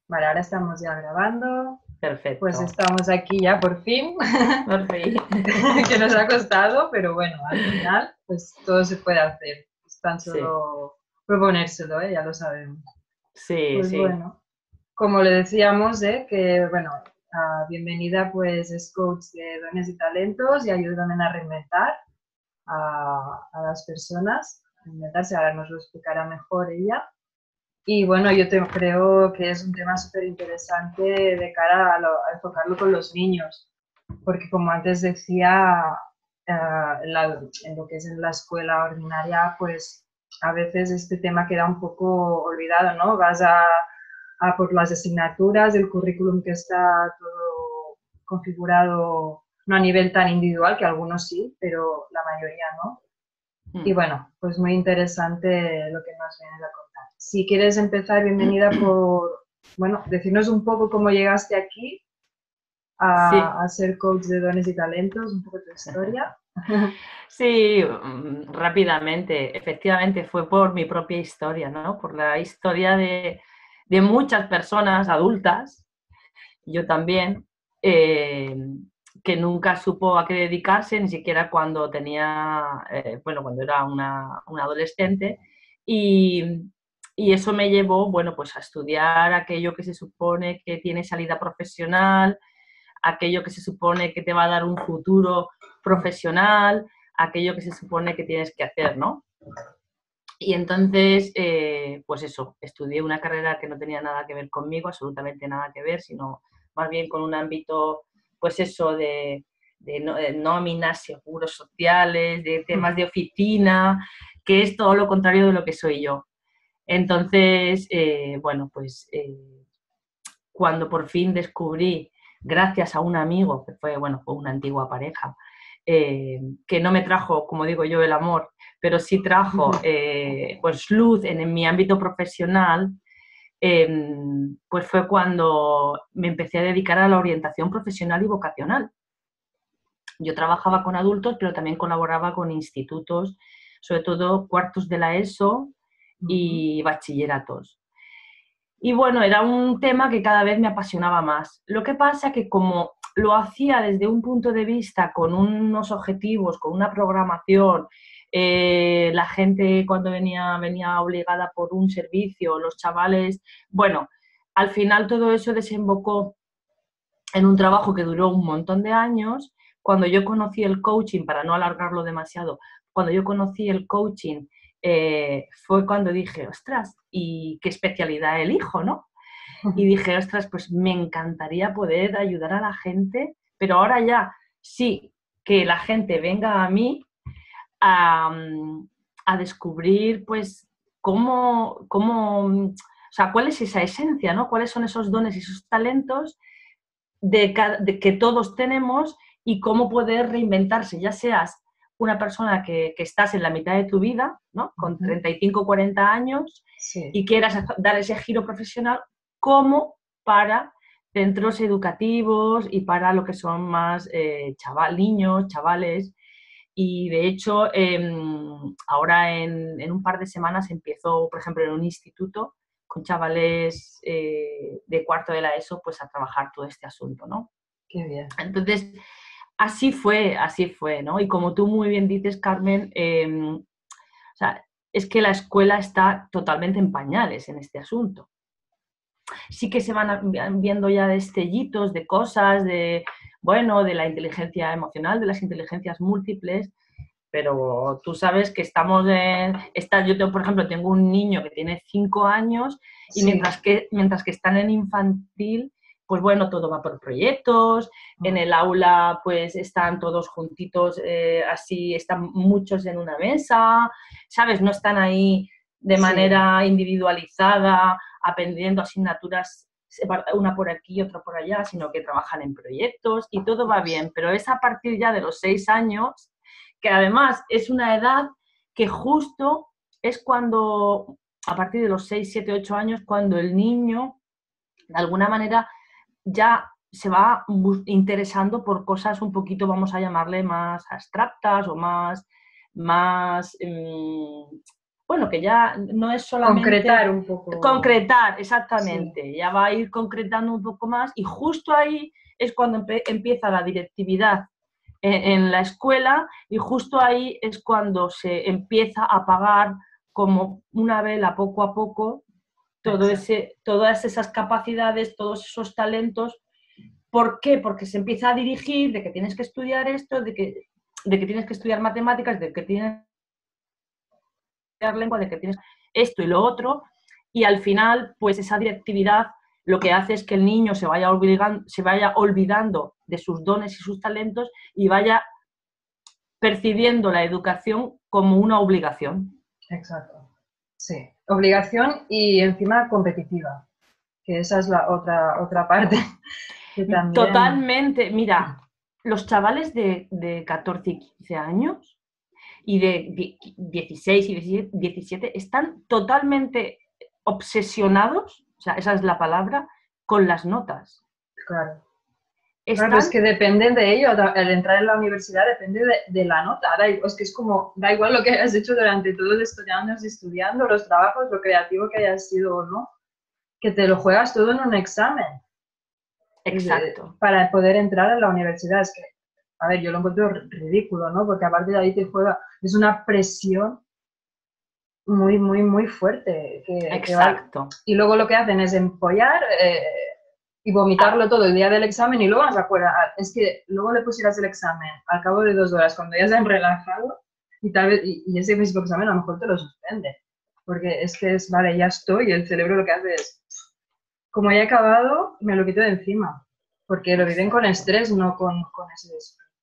Vale, ahora estamos ya grabando. Pues Perfecto. estamos aquí ya por fin, Por fin. que nos ha costado, pero bueno, al final pues todo se puede hacer. Es tan Sí, solo proponérselo, ¿eh? Ya lo sabemos. sí, Pues sí, bueno, como le decíamos, que bueno, bienvenida pues es coach de dones y talentos y ayuda también a reinventar a las personas, a reinventarse, ahora nos lo explicará mejor ella. Y bueno, creo que es un tema súper interesante de cara a enfocarlo con los niños, porque como antes decía, en lo que es en la escuela ordinaria, pues a veces este tema queda un poco olvidado, ¿no? Vas a por las asignaturas, el currículum que está todo configurado, no a nivel tan individual, que algunos sí, pero la mayoría no. Y mm. bueno, pues muy interesante lo que nos vienes a contar. Si quieres empezar, bienvenida por, bueno, decirnos un poco cómo llegaste aquí Sí, a ser coach de dones y talentos, un poco tu historia. sí, rápidamente. Efectivamente, fue por mi propia historia, ¿no? Por la historia de muchas personas adultas, yo también, eh, que nunca supo a qué dedicarse, ni siquiera cuando tenía, bueno, cuando era una adolescente. Y, y eso me llevó, bueno, pues a estudiar aquello que se supone que tiene salida profesional, aquello que se supone que te va a dar un futuro profesional, aquello que se supone que tienes que hacer, ¿no? Y entonces, pues eso, estudié una carrera que no tenía nada que ver conmigo, absolutamente nada que ver, sino más bien con un ámbito, pues eso, de nóminas, seguros sociales, de temas de oficina, que es todo lo contrario de lo que soy yo. Entonces, bueno, pues cuando por fin descubrí, gracias a un amigo, que fue, bueno, fue una antigua pareja, que no me trajo, como digo yo, el amor, pero sí trajo pues luz en mi ámbito profesional, pues fue cuando me empecé a dedicar a la orientación profesional y vocacional. Yo trabajaba con adultos, pero también colaboraba con institutos, sobre todo cuartos de la ESO y bachilleratos. Y bueno, era un tema que cada vez me apasionaba más. Lo que pasa que como lo hacía desde un punto de vista con unos objetivos, con una programación, la gente cuando venía obligada por un servicio, los chavales, bueno, al final todo eso desembocó en un trabajo que duró un montón de años. Cuando yo conocí el coaching, para no alargarlo demasiado, cuando yo conocí el coaching, fue cuando dije, ostras, ¿y qué especialidad elijo, no? Y dije, ostras, pues me encantaría poder ayudar a la gente, pero ahora ya sí, que la gente venga a mí a, a descubrir, pues, o sea, cuál es esa esencia, ¿no? ¿Cuáles son esos dones y esos talentos de que todos tenemos y cómo poder reinventarse, ya seas una persona que estás en la mitad de tu vida, ¿no? Con 35 o 40 años Sí. y quieras dar ese giro profesional, como para centros educativos y para lo que son más niños, chavales. Y de hecho, ahora en un par de semanas empiezo, por ejemplo, en un instituto con chavales de cuarto de la ESO, pues a trabajar todo este asunto, ¿no? Qué bien. Entonces, así fue, ¿no? Y como tú muy bien dices, Carmen, o sea, es que la escuela está totalmente en pañales en este asunto. Sí que se van viendo ya destellitos de cosas, de, bueno, de la inteligencia emocional, de las inteligencias múltiples, pero tú sabes que estamos yo tengo, por ejemplo, tengo un niño que tiene 5 años y Sí. mientras que están en infantil, pues bueno, todo va por proyectos, en el aula pues están todos juntitos, así están muchos en una mesa, ¿sabes? No están ahí de Sí. manera individualizada, aprendiendo asignaturas una por aquí y otra por allá, sino que trabajan en proyectos y todo va bien, pero es a partir ya de los 6 años, que además es una edad que justo es cuando, a partir de los 6 7 8 años, cuando el niño, de alguna manera, ya se va interesando por cosas un poquito, vamos a llamarle, más abstractas o más bueno, que ya no es solamente... Concretar un poco. Concretar, Sí, exactamente. Ya va a ir concretando un poco más y justo ahí es cuando empieza la directividad en la escuela y justo ahí es cuando se empieza a apagar como una vela poco a poco exacto. todas esas capacidades, todos esos talentos. ¿Por qué? Porque se empieza a dirigir de que tienes que estudiar esto, de que tienes que estudiar matemáticas, de que tienes que estudiar lengua, de que tienes esto y lo otro, y al final, pues esa directividad lo que hace es que el niño se vaya olvidando de sus dones y sus talentos y vaya percibiendo la educación como una obligación. Exacto. Sí. Obligación y encima competitiva, que esa es la otra parte que también. Totalmente, mira, los chavales de 14 y 15 años y de 16 y 17 están totalmente obsesionados, o sea, esa es la palabra, con las notas. Claro. Claro, pero es Están, que depende de ello. El entrar en la universidad depende de la nota. Es que es como, da igual lo que hayas hecho durante todos estos años estudiando, los trabajos, lo creativo que hayas sido o no, que te lo juegas todo en un examen exacto, para poder entrar a la universidad. Es que, a ver, yo lo encuentro ridículo, ¿no? Porque aparte de ahí te juega, es una presión muy, muy, muy fuerte que va. exacto. Y luego lo que hacen es empollar y vomitarlo todo el día del examen y luego vas a acuerdas. Es que luego le pusieras el examen al cabo de 2 horas cuando ya se han relajado y tal vez, y ese mismo examen a lo mejor te lo suspende. Porque es que es, vale, ya estoy, y el cerebro lo que hace es, como ya he acabado, me lo quito de encima. Porque lo viven con Exacto. estrés, no con ese descanso.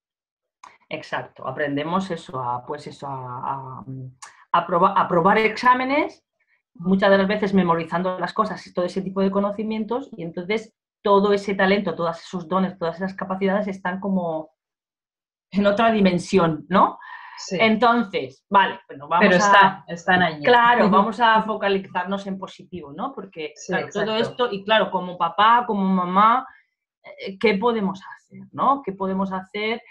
Exacto, aprendemos eso, pues eso, a probar exámenes, muchas de las veces memorizando las cosas y todo ese tipo de conocimientos, y entonces todo ese talento, todos esos dones, todas esas capacidades están como en otra dimensión, ¿no? Sí, Entonces, vale, bueno, pero vamos a, están allí. claro, vamos a focalizarnos en positivo, ¿no? Porque, Sí, claro, todo exacto. esto, y claro, como papá, como mamá, ¿qué podemos hacer, ¿no? ¿Qué podemos hacer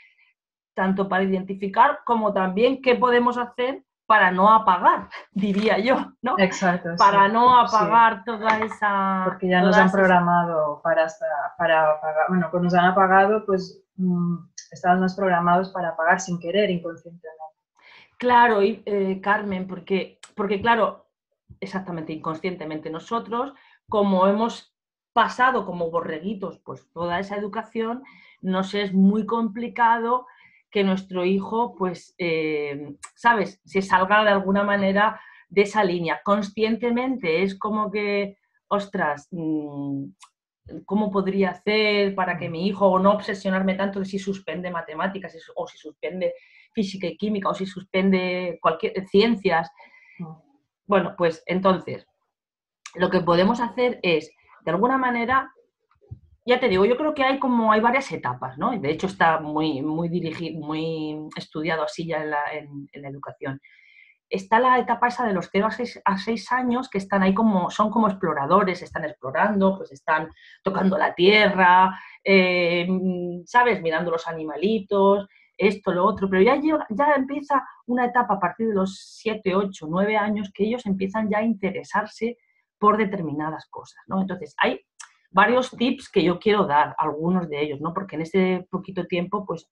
tanto para identificar como también qué podemos hacer para no apagar, diría yo, ¿no? Exacto, Para sí. no Sí. apagar toda esa, Porque ya nos han todas esas... programado para pagar. Bueno, pues nos han apagado, pues estamos más programados para pagar sin querer, inconscientemente. Claro, y, Carmen, porque claro, exactamente inconscientemente nosotros, como hemos pasado como borreguitos pues toda esa educación, nos es muy complicado que nuestro hijo, pues, ¿sabes?, se salga de alguna manera de esa línea. Conscientemente es como que, ostras, ¿cómo podría hacer para que mi hijo, o no obsesionarme tanto de si suspende matemáticas o si suspende física y química o si suspende cualquier ciencias? Bueno, pues entonces, lo que podemos hacer es, de alguna manera, ya te digo, yo creo que hay varias etapas, ¿no? De hecho, está muy dirigido, muy estudiado así ya en la educación. Está la etapa esa de los 0 a 6 años, que están ahí como, son como exploradores, están explorando, pues están tocando la tierra, ¿sabes? Mirando los animalitos, esto, lo otro, pero ya empieza una etapa a partir de los 7, 8, 9 años que ellos empiezan ya a interesarse por determinadas cosas, ¿no? Entonces, hay varios tips que yo quiero dar, algunos de ellos, ¿no? Porque en ese poquito tiempo, pues,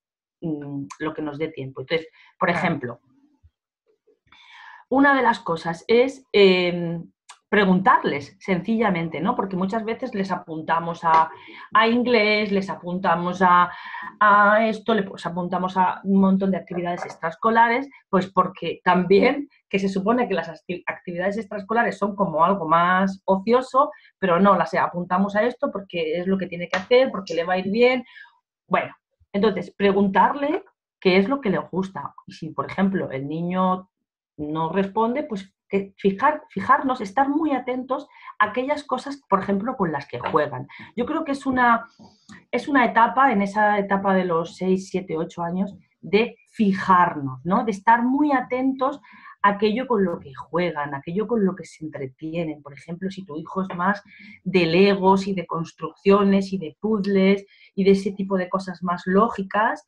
lo que nos dé tiempo. Entonces, por Claro. ejemplo, una de las cosas es preguntarles sencillamente, ¿no? Porque muchas veces les apuntamos a inglés, les apuntamos a esto, les apuntamos a un montón de actividades extraescolares, pues porque también, que se supone que las actividades extraescolares son como algo más ocioso, pero no, las apuntamos a esto porque es lo que tiene que hacer, porque le va a ir bien. Bueno, entonces, preguntarle qué es lo que le gusta. Y si, por ejemplo, el niño no responde, pues que fijarnos, estar muy atentos a aquellas cosas, por ejemplo, con las que juegan. Yo creo que es una etapa, en esa etapa de los 6, 7, 8 años, de fijarnos, ¿no? De estar muy atentos a aquello con lo que juegan, aquello con lo que se entretienen. Por ejemplo, si tu hijo es más de legos y de construcciones y de puzzles y de ese tipo de cosas más lógicas,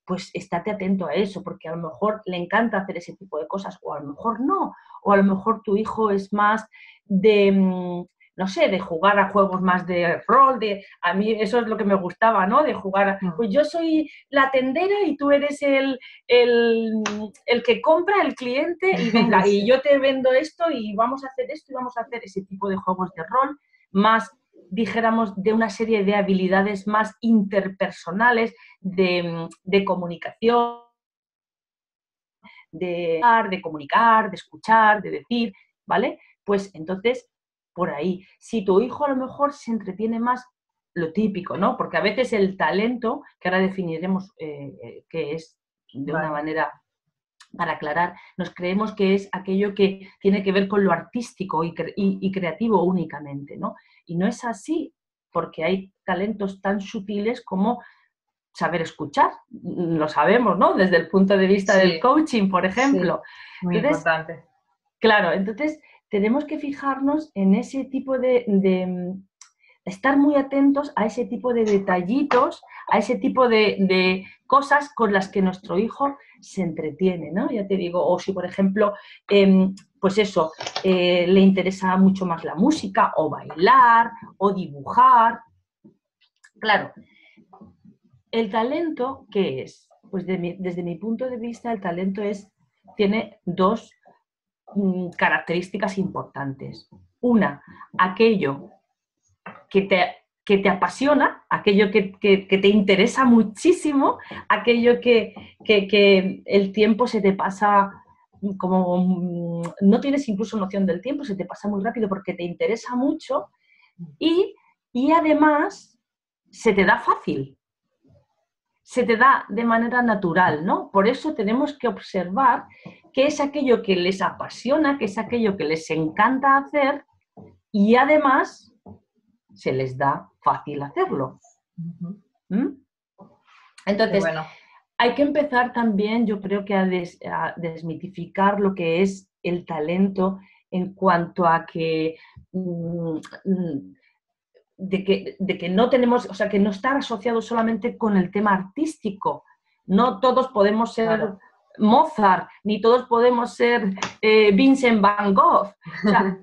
pues estate atento a eso, porque a lo mejor le encanta hacer ese tipo de cosas, o a lo mejor no, o a lo mejor tu hijo es más de, no sé, de jugar a juegos más de rol, a mí eso es lo que me gustaba, ¿no? De jugar, pues yo soy la tendera y tú eres el que compra, el cliente, y venga, Sí. y yo te vendo esto y vamos a hacer esto y vamos a hacer ese tipo de juegos de rol, más, dijéramos, de una serie de habilidades más interpersonales, de comunicación, de comunicar, de escuchar, de decir, ¿vale? Pues entonces, por ahí, si tu hijo a lo mejor se entretiene más, lo típico, ¿no? Porque a veces el talento, que ahora definiremos qué es de una manera para aclarar, nos creemos que es aquello que tiene que ver con lo artístico y creativo únicamente, ¿no? Y no es así, porque hay talentos tan sutiles como saber escuchar, lo sabemos, ¿no? Desde el punto de vista del coaching, por ejemplo. Sí, muy importante. Claro, entonces tenemos que fijarnos en ese tipo de estar muy atentos a ese tipo de detallitos, a ese tipo de cosas con las que nuestro hijo se entretiene, ¿no? Ya te digo, o si por ejemplo, pues eso, le interesa mucho más la música, o bailar, o dibujar. Claro, ¿el talento qué es? Pues desde mi punto de vista, el talento tiene dos características importantes. Una, aquello que te apasiona, aquello que te interesa muchísimo, aquello que el tiempo se te pasa como no tienes incluso noción del tiempo, se te pasa muy rápido porque te interesa mucho y además se te da fácil, se te da de manera natural, ¿no? Por eso tenemos que observar qué es aquello que les apasiona, qué es aquello que les encanta hacer y además se les da fácil hacerlo. Entonces, hay que empezar también, yo creo que a desmitificar lo que es el talento en cuanto a que de que no tenemos, o sea, que no está asociado solamente con el tema artístico. No todos podemos ser Mozart, ni todos podemos ser Vincent Van Gogh. O sea,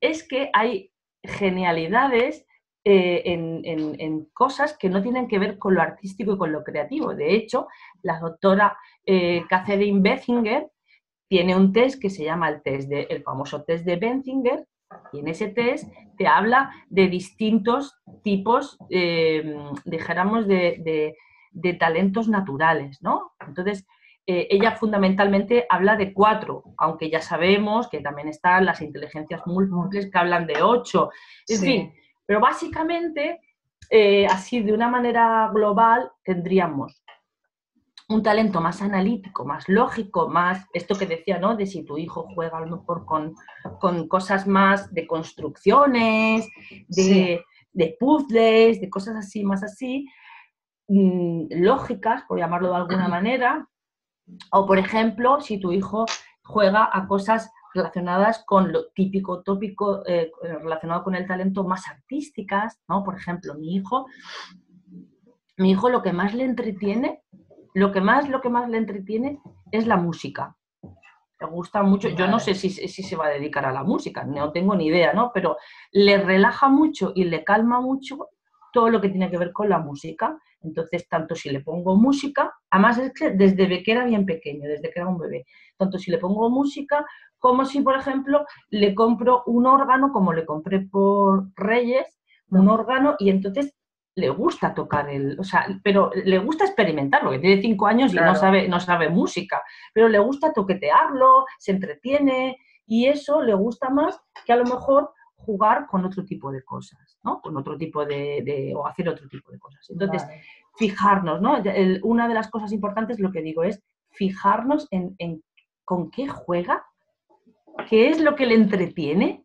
es que hay genialidades en cosas que no tienen que ver con lo artístico y con lo creativo. De hecho, la doctora Catherine Betzinger tiene un test que se llama el famoso test de Benzinger, y en ese test te habla de distintos tipos, dijéramos, de talentos naturales, ¿no? Entonces, ella fundamentalmente habla de 4, aunque ya sabemos que también están las inteligencias múltiples que hablan de 8. En fin, pero básicamente, así de una manera global, tendríamos un talento más analítico, más lógico, más esto que decía, ¿no? De si tu hijo juega a lo mejor con cosas más de construcciones, de puzzles, de cosas así, más así, lógicas, por llamarlo de alguna manera. O, por ejemplo, si tu hijo juega a cosas relacionadas con lo típico, tópico, relacionado con el talento, más artísticas, ¿no? Por ejemplo, mi hijo lo que más le entretiene, lo que más le entretiene es la música. Le gusta mucho, yo no sé si se va a dedicar a la música, no tengo ni idea, ¿no? Pero le relaja mucho y le calma mucho todo lo que tiene que ver con la música. Entonces, tanto si le pongo música, además es que desde que era bien pequeño, desde que era un bebé, tanto si le pongo música como si, por ejemplo, le compro un órgano, como le compré por Reyes, un órgano, y entonces le gusta tocar pero le gusta experimentar, porque tiene 5 años y no sabe música, pero le gusta toquetearlo, se entretiene, y eso le gusta más que a lo mejor jugar con otro tipo de cosas, ¿no? Con otro tipo o hacer otro tipo de cosas. Entonces, fijarnos, ¿no? Una de las cosas importantes, lo que digo, es fijarnos en con qué juega, qué es lo que le entretiene.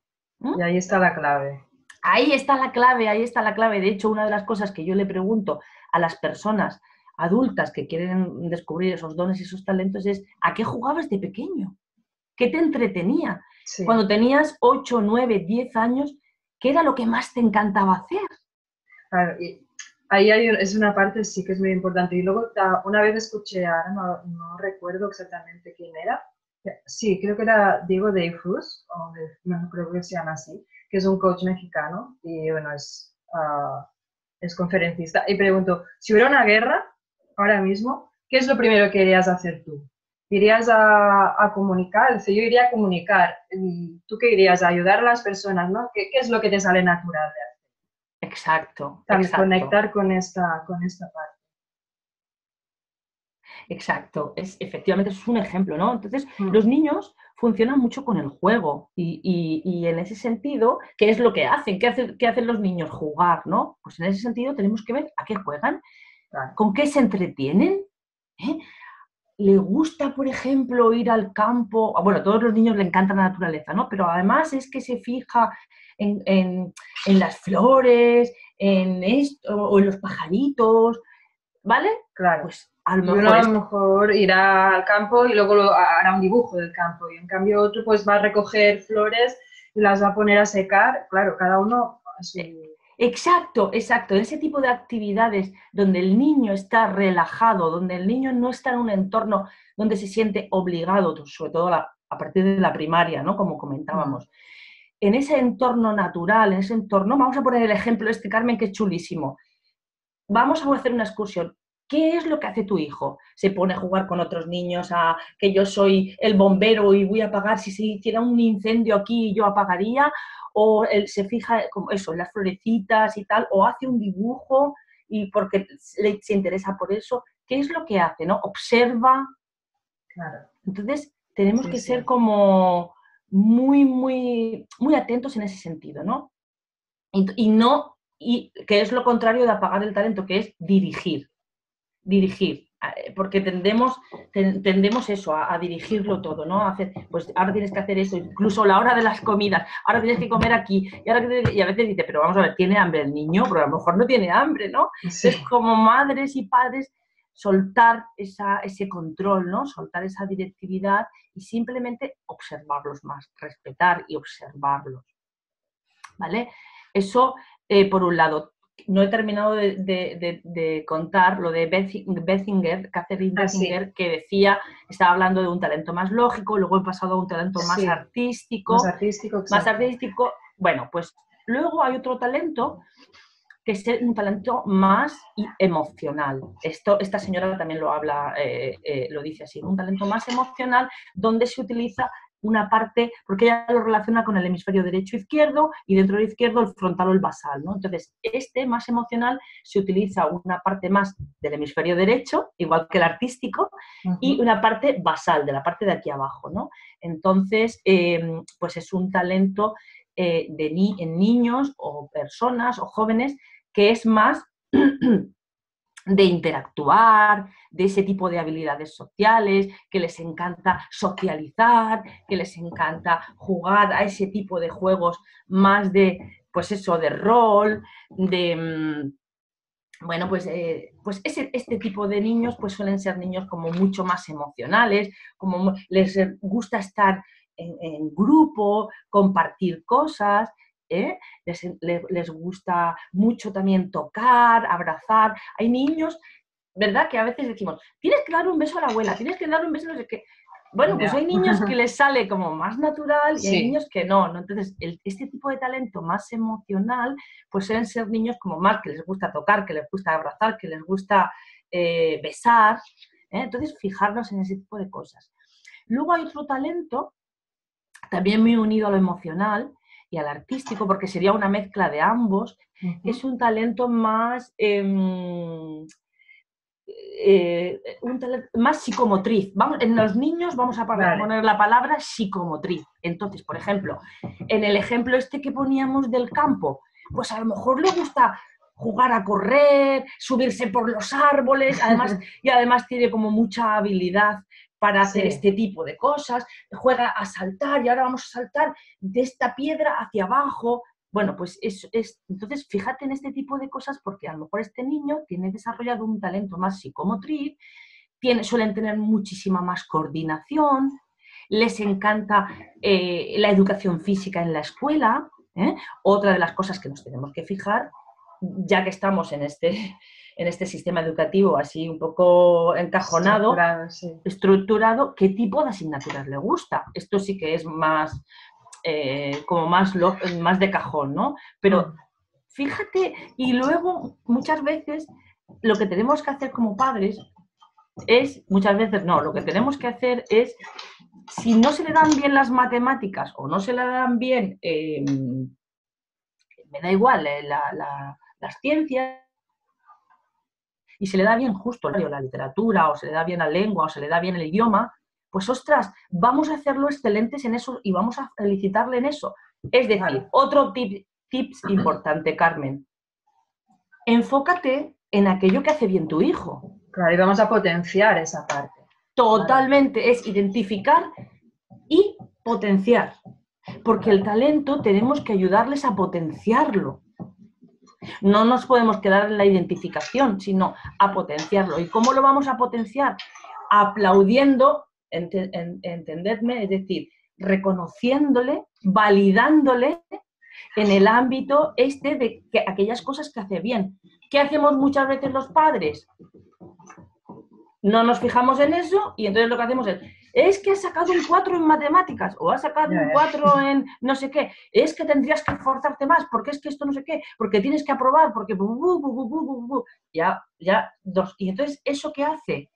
Y ahí está la clave. Ahí está la clave, ahí está la clave. De hecho, una de las cosas que yo le pregunto a las personas adultas que quieren descubrir esos dones y esos talentos es: ¿a qué jugabas de pequeño? ¿Qué te entretenía? Cuando tenías 8, 9, 10 años, ¿qué era lo que más te encantaba hacer? Claro, y ahí es una parte sí que es muy importante. Y luego una vez escuché, ahora no recuerdo exactamente quién era, Sí, creo que era Diego Dreyfus, no creo que se llama así, que es un coach mexicano y bueno, es conferencista. Y pregunto, si hubiera una guerra ahora mismo, ¿qué es lo primero que irías a hacer tú? ¿Irías a comunicar? Si yo iría a comunicar, ¿tú qué irías? A ayudar a las personas, ¿no? ¿Qué es lo que te sale natural de hacer? Exacto, También exacto. conectar con esta parte. Exacto, efectivamente es un ejemplo, ¿no? Entonces, Mm, los niños funcionan mucho con el juego y en ese sentido, ¿qué es lo que hacen? Qué hacen los niños? Jugar, ¿no? Pues en ese sentido tenemos que ver a qué juegan, claro. con qué se entretienen, ¿eh? ¿Le gusta, por ejemplo, ir al campo? Bueno, a todos los niños le encanta la naturaleza, ¿no? Pero además es que se fija en, en, en las flores, en esto, o en los pajaritos, ¿vale? Claro. Pues a lo Y uno mejor a lo es mejor irá al campo y luego hará un dibujo del campo. Y en cambio otro pues va a recoger flores y las va a poner a secar. Claro, cada uno a su... exacto, exacto. Ese tipo de actividades donde el niño está relajado, donde el niño no está en un entorno donde se siente obligado, sobre todo a partir de la primaria, ¿no? Como Mm, comentábamos. En ese entorno natural, en ese entorno, vamos a poner el ejemplo este, Carmen, que es chulísimo. Vamos a hacer una excursión. ¿Qué es lo que hace tu hijo? Se pone a jugar con otros niños, a que yo soy el bombero y voy a apagar, si se hiciera un incendio aquí yo apagaría, o él se fija como eso, en las florecitas y tal, o hace un dibujo y porque se interesa por eso. ¿Qué es lo que hace? ¿No? Observa. claro, Entonces, tenemos sí, que ser sí, como muy, muy, muy atentos en ese sentido, ¿no? Y no, y que es lo contrario de apagar el talento, que es dirigir, porque tendemos eso, a dirigirlo todo, ¿no? A hacer, pues ahora tienes que hacer eso, incluso la hora de las comidas, ahora tienes que comer aquí, y a veces dice, pero vamos a ver, ¿tiene hambre el niño? Pero a lo mejor no tiene hambre, ¿no? sí, Entonces, como madres y padres, soltar ese control, ¿no? Soltar esa directividad y simplemente observarlos más, respetar y observarlos, ¿vale? Eso, por un lado. No he terminado de contar lo de Bettinger, Catherine así, Bettinger, que decía, estaba hablando de un talento más lógico, luego he pasado a un talento más sí, más artístico, artístico, exacto. bueno, pues luego hay otro talento que es un talento más emocional. Esta señora también lo habla, lo dice así, un talento más emocional donde se utiliza una parte, porque ella lo relaciona con el hemisferio derecho-izquierdo y dentro del izquierdo el frontal o el basal, ¿no? Entonces, este más emocional se utiliza una parte más del hemisferio derecho, igual que el artístico, y Ujú, una parte basal, de la parte de aquí abajo, ¿no? Entonces, pues es un talento en niños o personas o jóvenes que es más de interactuar, de ese tipo de habilidades sociales, que les encanta socializar, que les encanta jugar a ese tipo de juegos más de, pues eso, de rol, de, bueno, pues este tipo de niños pues suelen ser niños como mucho más emocionales, como les gusta estar en grupo, compartir cosas, ¿eh? Les gusta mucho también tocar, abrazar. Hay niños, ¿verdad? Que a veces decimos, tienes que dar un beso a la abuela, tienes que dar un beso a no sé qué. Bueno, pues hay ya, niños que les sale como más natural y hay sí, niños que no, ¿no? Entonces, este tipo de talento más emocional pues suelen ser niños como más que les gusta tocar, que les gusta abrazar, que les gusta besar. Entonces, fijarnos en ese tipo de cosas. Luego hay otro talento, también muy unido a lo emocional y al artístico, porque sería una mezcla de ambos, que es ujú, un talento más un talento más psicomotriz. En los niños vamos a vale, poner la palabra psicomotriz. Entonces, por ejemplo, en el ejemplo este que poníamos del campo, pues a lo mejor le gusta jugar a correr, subirse por los árboles, y además tiene como mucha habilidad para hacer sí, este tipo de cosas, juega a saltar y ahora vamos a saltar de esta piedra hacia abajo. Bueno, pues entonces fíjate en este tipo de cosas porque a lo mejor este niño tiene desarrollado un talento más psicomotriz, suelen tener muchísima más coordinación, les encanta la educación física en la escuela, ¿eh? Otra de las cosas que nos tenemos que fijar ya que estamos en este sistema educativo así un poco encajonado, estructurado, ¿qué tipo de asignaturas le gusta? Esto sí que es más, como más de cajón, ¿no? Pero fíjate, y luego muchas veces lo que tenemos que hacer como padres lo que tenemos que hacer es, si no se le dan bien las matemáticas o no se le dan bien, me da igual, las ciencias, y se le da bien justo la literatura, o se le da bien la lengua, o se le da bien el idioma, pues ostras, vamos a hacerlo excelentes en eso y vamos a felicitarle en eso. Es decir, otro tips importante, Carmen, enfócate en aquello que hace bien tu hijo. Claro, y vamos a potenciar esa parte. Totalmente, claro. Es identificar y potenciar, porque el talento tenemos que ayudarles a potenciarlo. No nos podemos quedar en la identificación, sino a potenciarlo. ¿Y cómo lo vamos a potenciar? Aplaudiendo, entendedme, es decir, reconociéndole, validándole en el ámbito de que aquellas cosas que hace bien. ¿Qué hacemos muchas veces los padres? No nos fijamos en eso y entonces lo que hacemos es que has sacado un 4 en matemáticas o has sacado un 4 en no sé qué, es que tendrías que esforzarte más porque es que esto no sé qué, porque tienes que aprobar, porque ya dos. Y entonces, ¿eso qué hace?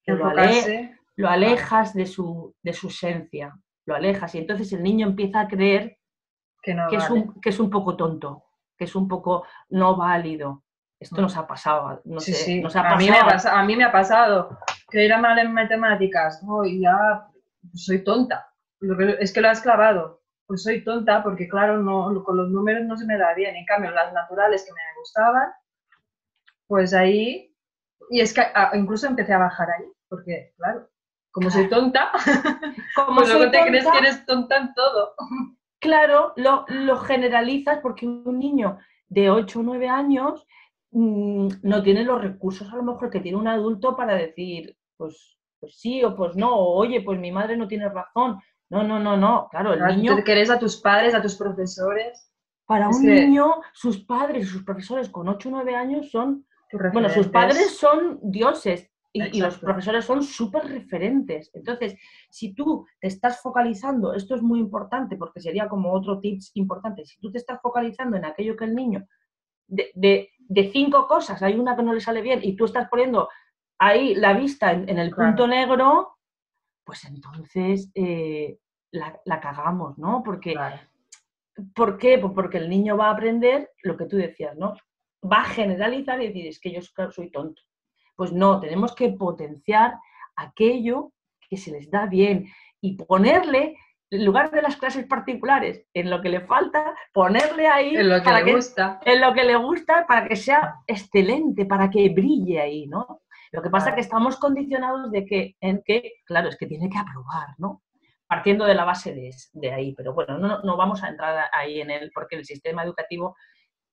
Que lo alejas de su esencia, lo alejas y entonces el niño empieza a creer que es un poco tonto, que es un poco no válido. Esto nos ha pasado, no sé. Sí. Nos ha pasado. A mí me ha pasado que era mal en matemáticas, y ya pues soy tonta. Es que lo has clavado. Pues soy tonta porque, claro, con los números no se me da bien. En cambio, las naturales que me gustaban, pues ahí... Y es que incluso empecé a bajar ahí, porque, claro, como soy tonta, pues luego te crees que eres tonta en todo. Claro, lo generalizas porque un niño de 8 o 9 años no tiene los recursos a lo mejor que tiene un adulto para decir, pues sí o pues no, o oye, pues mi madre no tiene razón. No, claro, el niño... Tú querés a tus padres, a tus profesores. Para un niño, sus padres y sus profesores con 8 o 9 años son... Bueno, sus padres son dioses y los profesores son súper referentes. Entonces, si tú te estás focalizando, esto es muy importante porque sería como otro tips importante, si tú te estás focalizando en aquello que el niño... De 5 cosas, hay una que no le sale bien y tú estás poniendo ahí la vista en el punto negro, pues entonces la cagamos, ¿no? Porque, ¿por qué? Pues porque el niño va a aprender lo que tú decías, ¿no? Va a generalizar y decir, es que yo soy tonto. Pues no, tenemos que potenciar aquello que se les da bien y ponerle, en lugar de las clases particulares, en lo que le falta, ponerle ahí en lo que le gusta. En lo que le gusta para que sea excelente, para que brille ahí, ¿no? Lo que pasa es que estamos condicionados en que, claro, es que tiene que aprobar, ¿no? Partiendo de la base de ahí. Pero bueno, no vamos a entrar ahí porque el sistema educativo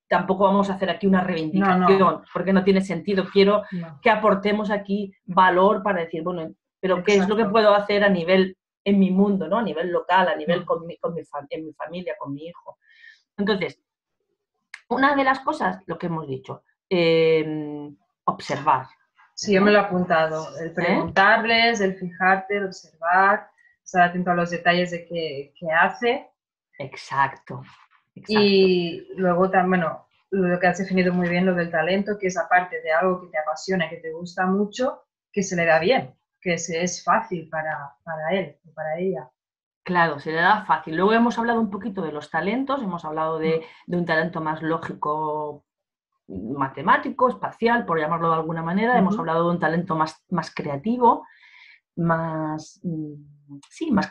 tampoco vamos a hacer aquí una reivindicación, porque no tiene sentido. Quiero que aportemos aquí valor para decir, bueno, pero ¿qué es lo que puedo hacer a nivel, en mi mundo, ¿no? A nivel local, a nivel en mi familia, con mi hijo. Entonces, una de las cosas, lo que hemos dicho, observar. Sí, yo me lo he apuntado. El preguntarles, el fijarte, el observar, estar atento a los detalles de qué hace. Exacto. Y luego también, bueno, lo que has definido muy bien, lo del talento, que es aparte de algo que te apasiona, que te gusta mucho, que se le da bien, que es fácil para él o para ella. Claro, se le da fácil. Luego hemos hablado un poquito de los talentos, hemos hablado de un talento más lógico, matemático, espacial, por llamarlo de alguna manera. Hemos hablado de un talento más creativo, más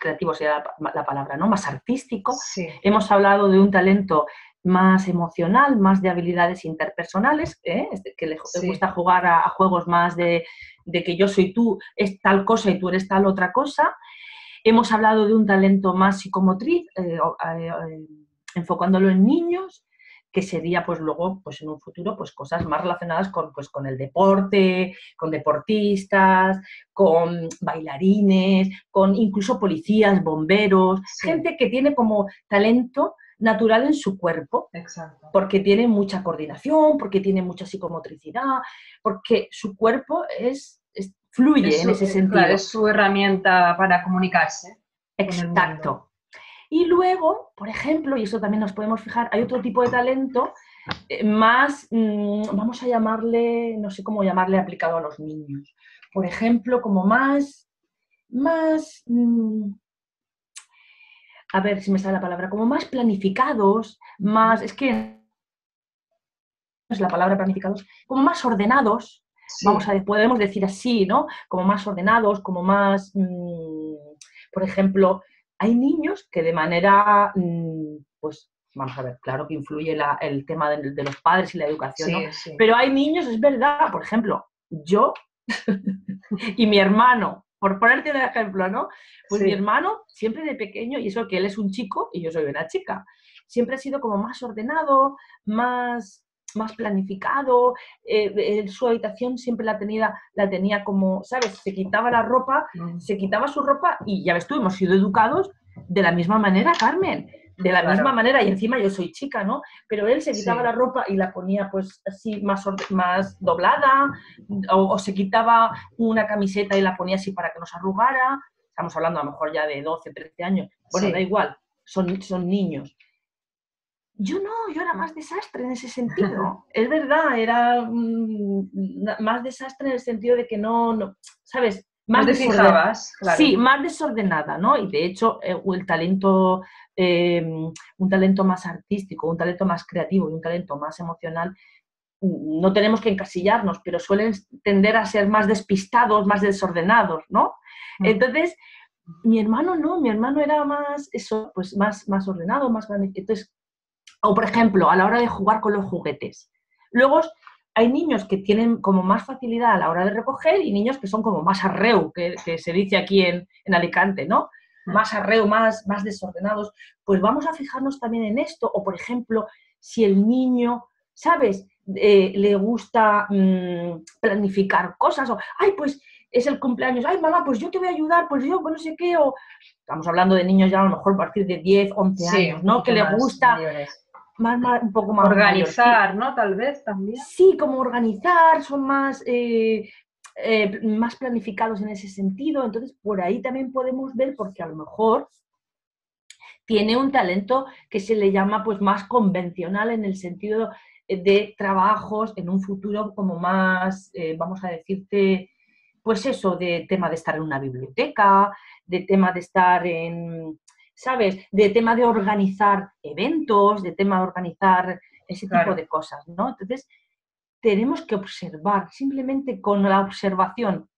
creativo sería la palabra, ¿no? Más artístico. Sí. Hemos hablado de un talento más emocional, más de habilidades interpersonales, que le gusta jugar a juegos más de que yo soy tú, es tal cosa y tú eres tal otra cosa. Hemos hablado de un talento más psicomotriz, enfocándolo en niños, que sería pues luego pues en un futuro pues cosas más relacionadas con el deporte, con deportistas, con bailarines, con incluso policías, bomberos, gente que tiene como talento natural en su cuerpo. Exacto. Porque tiene mucha coordinación, porque tiene mucha psicomotricidad, porque su cuerpo fluye en ese sentido. Claro, es su herramienta para comunicarse con el mundo. Exacto. Y luego, por ejemplo, y eso también nos podemos fijar, hay otro tipo de talento más, vamos a llamarle, no sé cómo llamarle aplicado a los niños. Por ejemplo, como más, a ver si me sale la palabra, como más planificados, más, es que no es la palabra planificados, como más ordenados, sí. Podemos decir así, ¿no? Como más ordenados, como más, por ejemplo, hay niños que de manera, pues, vamos a ver, claro que influye el tema de los padres y la educación, sí, ¿no? Sí. Pero hay niños, es verdad, por ejemplo, yo y mi hermano, por ponerte un ejemplo, ¿no? Pues sí. Mi hermano, siempre de pequeño, y eso que él es un chico y yo soy una chica, siempre ha sido como más ordenado, más planificado, su habitación siempre la tenía como, ¿sabes? Se quitaba la ropa, se quitaba su ropa y ya ves tú, hemos sido educados de la misma manera, Carmen, de la misma manera, y encima yo soy chica, ¿no? Pero él se quitaba la ropa y la ponía pues así más doblada, o se quitaba una camiseta y la ponía así para que no se arrugara. Estamos hablando a lo mejor ya de 12, 13 años. Bueno, da igual, son niños. Yo no, yo era más desastre en ese sentido. Es verdad, era más desastre en el sentido de que no ¿sabes? Más desordenada. Claro. Sí, más desordenada, ¿no? Y de hecho, un talento más artístico, un talento más creativo y un talento más emocional, no tenemos que encasillarnos, pero suelen tender a ser más despistados, más desordenados, ¿no? Entonces, mi hermano no, mi hermano era más, eso, pues más ordenado, más grande. Entonces, o, por ejemplo, a la hora de jugar con los juguetes. Luego hay niños que tienen como más facilidad a la hora de recoger y niños que son como más arreu, que se dice aquí en Alicante, ¿no? Más arreu, más desordenados. Pues vamos a fijarnos también en esto. O, por ejemplo, si el niño, ¿sabes? Le gusta planificar cosas. O, ay, pues es el cumpleaños. Ay, mamá, pues yo te voy a ayudar. Pues yo, no sé qué. O estamos hablando de niños ya a lo mejor a partir de 10, 11 años, ¿no? Que les gusta... un poco más organizar, mayor, ¿no? Tal vez también. Sí, como organizar, son más planificados en ese sentido. Entonces, por ahí también podemos ver, porque a lo mejor tiene un talento que se le llama pues más convencional en el sentido de trabajos en un futuro como más, vamos a decirte, pues eso, de tema de estar en una biblioteca, de tema de estar en... ¿sabes? De tema de organizar eventos, de tema de organizar ese tipo de cosas, ¿no? Entonces, tenemos que observar, simplemente con la observación,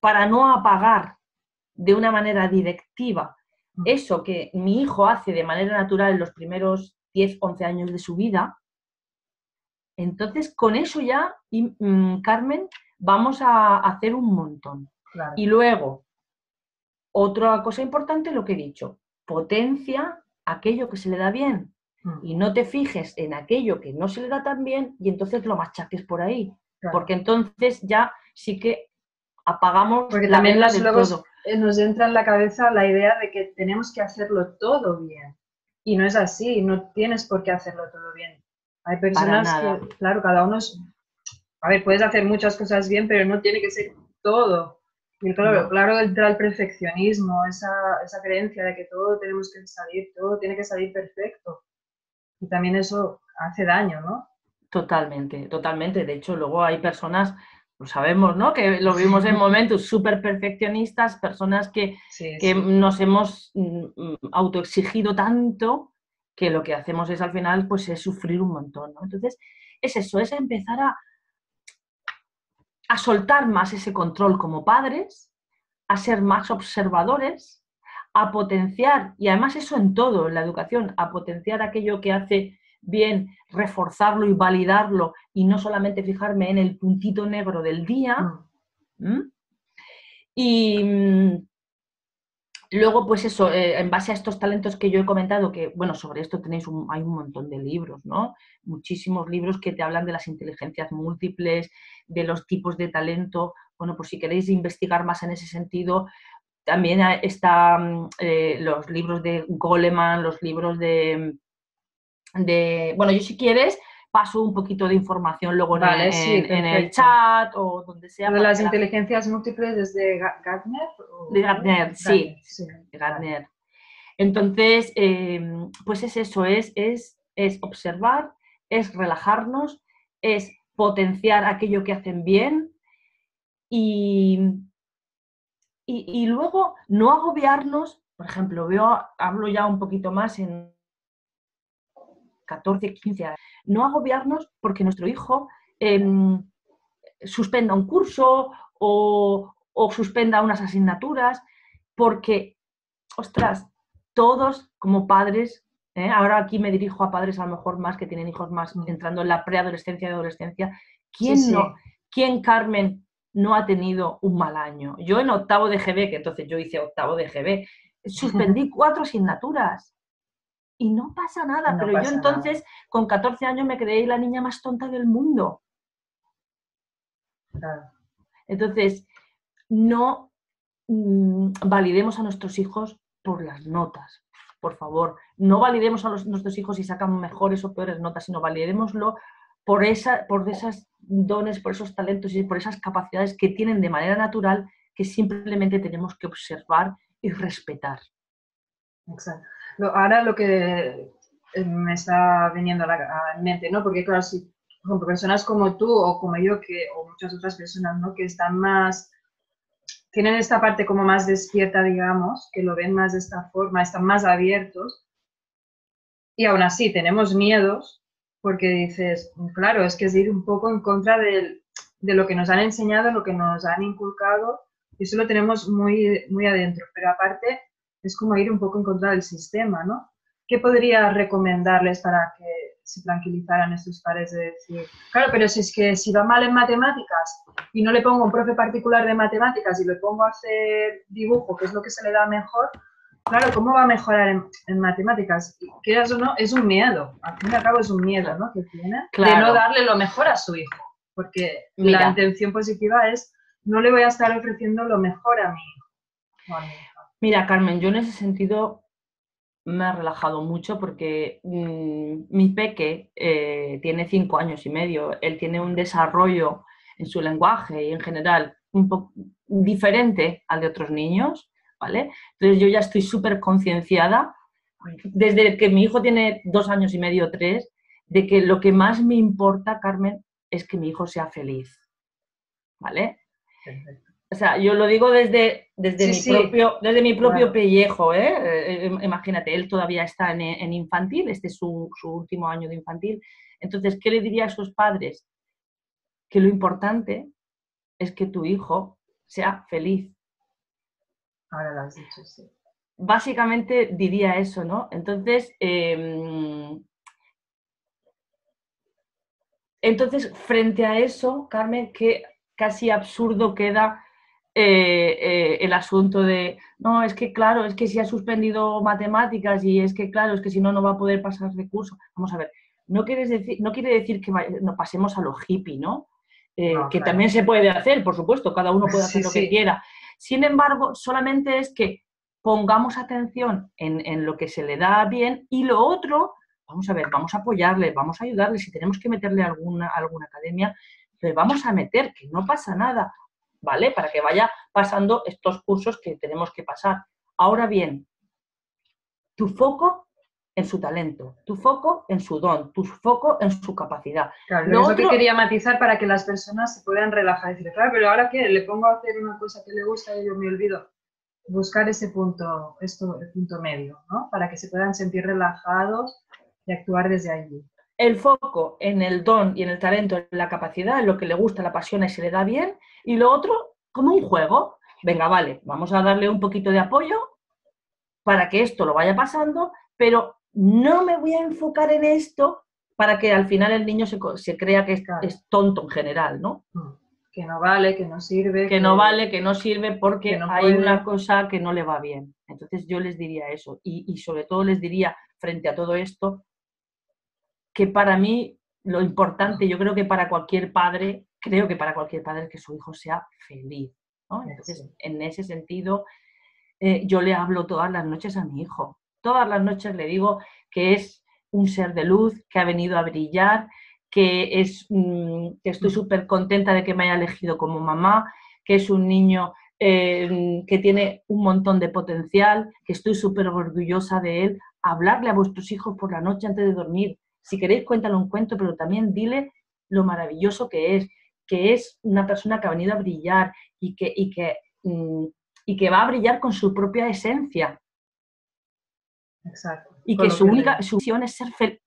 para no apagar de una manera directiva eso que mi hijo hace de manera natural en los primeros 10, 11 años de su vida. Entonces, con eso ya, Carmen, vamos a hacer un montón. Claro. Y luego, otra cosa importante, lo que he dicho, potencia aquello que se le da bien y no te fijes en aquello que no se le da tan bien y entonces lo machaques por ahí. Claro. Porque entonces ya sí que apagamos porque la también vela del luego todo. Nos entra en la cabeza la idea de que tenemos que hacerlo todo bien. Y no es así, no tienes por qué hacerlo todo bien. Hay personas que, claro, cada uno es... A ver, puedes hacer muchas cosas bien, pero no tiene que ser todo. Y claro, entra el perfeccionismo, esa creencia de que todo tenemos que salir, todo tiene que salir perfecto. Y también eso hace daño, ¿no? Totalmente, totalmente. De hecho, luego hay personas, lo sabemos, ¿no? Que lo vimos en momentos súper perfeccionistas, personas que nos hemos autoexigido tanto que lo que hacemos es al final, pues, es sufrir un montón, ¿no? Entonces, es eso, es empezar a soltar más ese control como padres, a ser más observadores, a potenciar, y además eso en todo, en la educación, a potenciar aquello que hace bien, reforzarlo y validarlo, y no solamente fijarme en el puntito negro del día. Y luego, pues eso, en base a estos talentos que yo he comentado, que, bueno, sobre esto hay un montón de libros, ¿no? Muchísimos libros que te hablan de las inteligencias múltiples, de los tipos de talento. Bueno, pues si queréis investigar más en ese sentido, también están los libros de Goleman, los libros de bueno, yo si quieres paso un poquito de información luego Vale, sí, en el perfecto. chat o donde Lo sea de para las que inteligencias múltiples es de Gartner de o Gartner, Gartner, sí, sí, de vale. Gartner. Entonces, pues es eso, es observar, es relajarnos, es potenciar aquello que hacen bien y, y luego no agobiarnos. Por ejemplo, hablo ya un poquito más en 14, 15 años, no agobiarnos porque nuestro hijo eh, suspenda un curso o suspenda unas asignaturas, porque, ostras, todos como padres, ahora aquí me dirijo a padres a lo mejor más que tienen hijos más entrando en la preadolescencia y adolescencia, Sí, ¿quién sí. no? ¿Quién, Carmen, no ha tenido un mal año? Yo en octavo de GB, que entonces yo hice octavo de GB, suspendí 4 asignaturas y no pasa Y nada, no pero yo pasa nada. entonces con 14 años me creí la niña más tonta del mundo. Claro. Entonces, no validemos a nuestros hijos por las notas, por favor. No validemos a nuestros hijos si sacan mejores o peores notas, sino validémoslo por esos dones, por esos talentos y por esas capacidades que tienen de manera natural que simplemente tenemos que observar y respetar. Exacto. Ahora lo que me está viniendo a la mente, ¿no? Porque claro, si, por ejemplo, personas como tú o como yo, o muchas otras personas, ¿no? Que están más, tienen esta parte como más despierta, digamos, que lo ven más de esta forma, están más abiertos y aún así tenemos miedos porque dices, claro, es que es ir un poco en contra de lo que nos han enseñado, lo que nos han inculcado, y eso lo tenemos muy, muy adentro, pero aparte es como ir un poco en contra del sistema, ¿no? ¿Qué podría recomendarles para que se tranquilizaran estos padres de decir, claro, pero si es que si va mal en matemáticas y no le pongo un profe particular de matemáticas y le pongo a hacer dibujo, que es lo que se le da mejor, claro, ¿cómo va a mejorar en matemáticas? Quieras o no, es un miedo. Al fin y al cabo es un miedo, Claro. ¿no? Que tiene de no Claro. darle lo mejor a su hijo. Porque la Mira, intención positiva es, no le voy a estar ofreciendo lo mejor a mi hijo o a mi hija. mira, Carmen, yo en ese sentido me ha relajado mucho porque mi peque tiene 5 años y medio. Él tiene un desarrollo en su lenguaje y en general un poco diferente al de otros niños, ¿vale? Entonces yo ya estoy súper concienciada, desde que mi hijo tiene 2 años y medio, 3, de que lo que más me importa, Carmen, es que mi hijo sea feliz, ¿vale? Perfecto. O sea, yo lo digo Sí, sí, desde mi propio claro. pellejo, ¿eh? Imagínate, él todavía está en infantil, este es su último año de infantil. Entonces, ¿qué le diría a esos padres? Que lo importante es que tu hijo sea feliz. Ahora lo has dicho, sí. Básicamente diría eso, ¿no? Entonces, frente a eso, Carmen, que casi absurdo queda el asunto de, no, es que claro, es que si ha suspendido matemáticas y es que claro, es que si no, no va a poder pasar recursos. Vamos a ver, no quiere decir que no pasemos a lo hippie, ¿no? No, Que también claro. se puede hacer, por supuesto, cada uno puede hacer Sí, lo que sí, quiera. Sin embargo, solamente es que pongamos atención en lo que se le da bien y lo otro, vamos a ver, vamos a apoyarle, vamos a ayudarle, si tenemos que meterle alguna academia, le vamos a meter, que no pasa nada, ¿vale? Para que vaya pasando estos cursos que tenemos que pasar. Ahora bien, tu foco en su talento, tu foco en su don, tu foco en su capacidad. claro, Lo es lo que otro, quería matizar para que las personas se puedan relajar y decir, claro, pero ahora que le pongo a hacer una cosa que le gusta y yo me olvido. Buscar ese punto, el punto medio, ¿no? Para que se puedan sentir relajados y actuar desde allí. el foco en el don y en el talento, en la capacidad, en lo que le gusta, la apasiona y se le da bien, y lo otro como un juego. Venga, vale, vamos a darle un poquito de apoyo para que esto lo vaya pasando, pero no me voy a enfocar en esto para que al final el niño se crea que Claro. es tonto en general, ¿no? Que no vale, que no sirve, Que no vale, que no sirve que porque no hay una puede. cosa que no le va bien. Entonces yo les diría eso y sobre todo les diría frente a todo esto que para mí lo importante, yo creo que para cualquier padre, creo que para cualquier padre es que su hijo sea feliz, ¿no? Entonces, Sí. en ese sentido, yo le hablo todas las noches a mi hijo. Todas las noches le digo que es un ser de luz, que ha venido a brillar, que estoy súper contenta de que me haya elegido como mamá, que es un niño que tiene un montón de potencial, que estoy súper orgullosa de él. Hablarle a vuestros hijos por la noche antes de dormir. Si queréis, cuéntale un cuento, pero también dile lo maravilloso que es una persona que ha venido a brillar y que va a brillar con su propia esencia. Exacto. Y que su misión es ser feliz.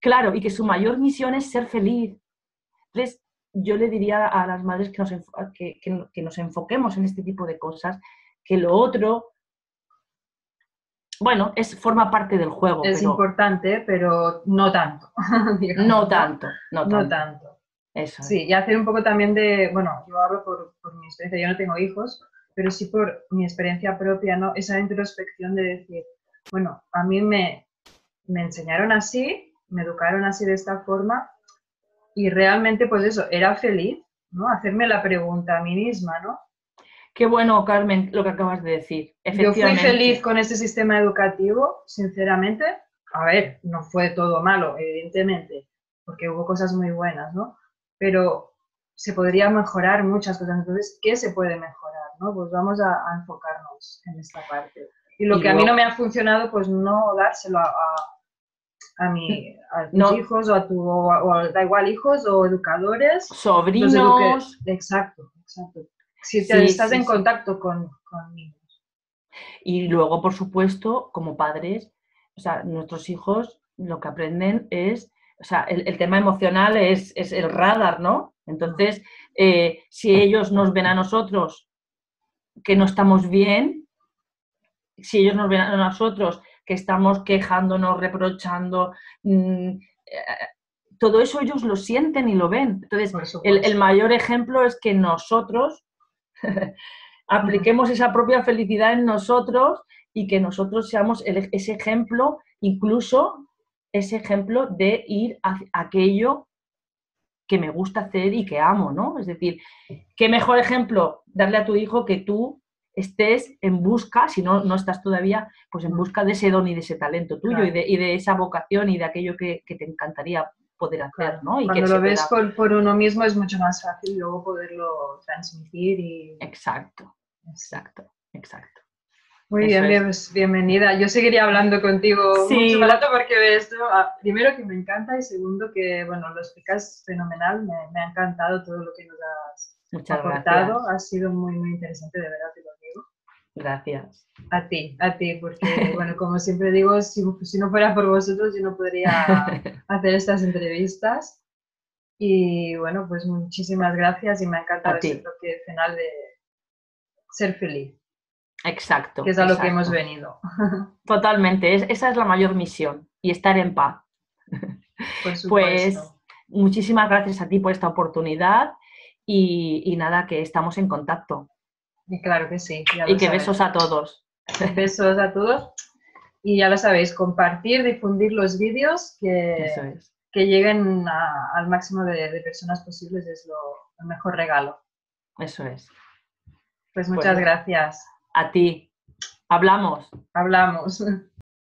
Claro, y que su mayor misión es ser feliz. Entonces, yo le diría a las madres que nos enfoquemos en este tipo de cosas, que lo otro, bueno, forma parte del juego. Es importante, pero no tanto. Digamos, no tanto. No tanto. Eso sí, y hacer un poco también bueno, yo hablo por mi experiencia, yo no tengo hijos, pero sí por mi experiencia propia, ¿no? Esa introspección de decir, bueno, a mí me enseñaron así, me educaron así de esta forma y realmente pues eso, era feliz, ¿no? Hacerme la pregunta a mí misma, ¿no? Qué bueno, Carmen, lo que acabas de decir. Yo fui feliz con este sistema educativo, sinceramente. A ver, no fue todo malo, evidentemente, porque hubo cosas muy buenas, ¿no? Pero se podría mejorar muchas cosas. Entonces, ¿qué se puede mejorar, no? Pues vamos a enfocarnos en esta parte. Y lo que a mí no me ha funcionado, pues no dárselo a tus hijos da igual, hijos o educadores. Sobrinos. Exacto. Si estás en contacto con niños. Y luego, por supuesto, como padres, o sea, nuestros hijos lo que aprenden es, o sea, el tema emocional es el radar, ¿no? Entonces, si ellos nos ven a nosotros que no estamos bien, si ellos nos ven a nosotros que estamos quejándonos, reprochando, todo eso ellos lo sienten y lo ven. Entonces, el mayor ejemplo es que nosotros apliquemos esa propia felicidad en nosotros y que nosotros seamos ese ejemplo, incluso ese ejemplo de ir a aquello que me gusta hacer y que amo, ¿no? Es decir, qué mejor ejemplo darle a tu hijo que tú estés en busca, si no estás todavía, pues en busca de ese don y de ese talento tuyo, claro, y de esa vocación y de aquello que te encantaría poder hacer, claro, ¿no? Y cuando que lo ves por uno mismo es mucho más fácil luego poderlo transmitir y... Exacto. Muy bien, pues bienvenida. Yo seguiría hablando contigo mucho rato porque esto, primero que me encanta y segundo que, bueno, lo explicas fenomenal. Me ha encantado todo lo que nos has aportado. Ha sido muy, muy interesante, de verdad te lo digo. Gracias. A ti, porque, bueno, como siempre digo, si no fuera por vosotros yo no podría hacer estas entrevistas. Y, bueno, pues muchísimas gracias y me ha encantado ese toque final de ser feliz. Exacto. Que es a lo que hemos venido. Totalmente, esa es la mayor misión y estar en paz. Por supuesto. Pues muchísimas gracias a ti por esta oportunidad y nada, que estamos en contacto. Y claro que sí. Y que besos a todos. Besos a todos. Y ya lo sabéis, compartir, difundir los vídeos que lleguen al máximo de personas posibles es el mejor regalo. Eso es. Pues muchas gracias. A ti. Hablamos. Hablamos.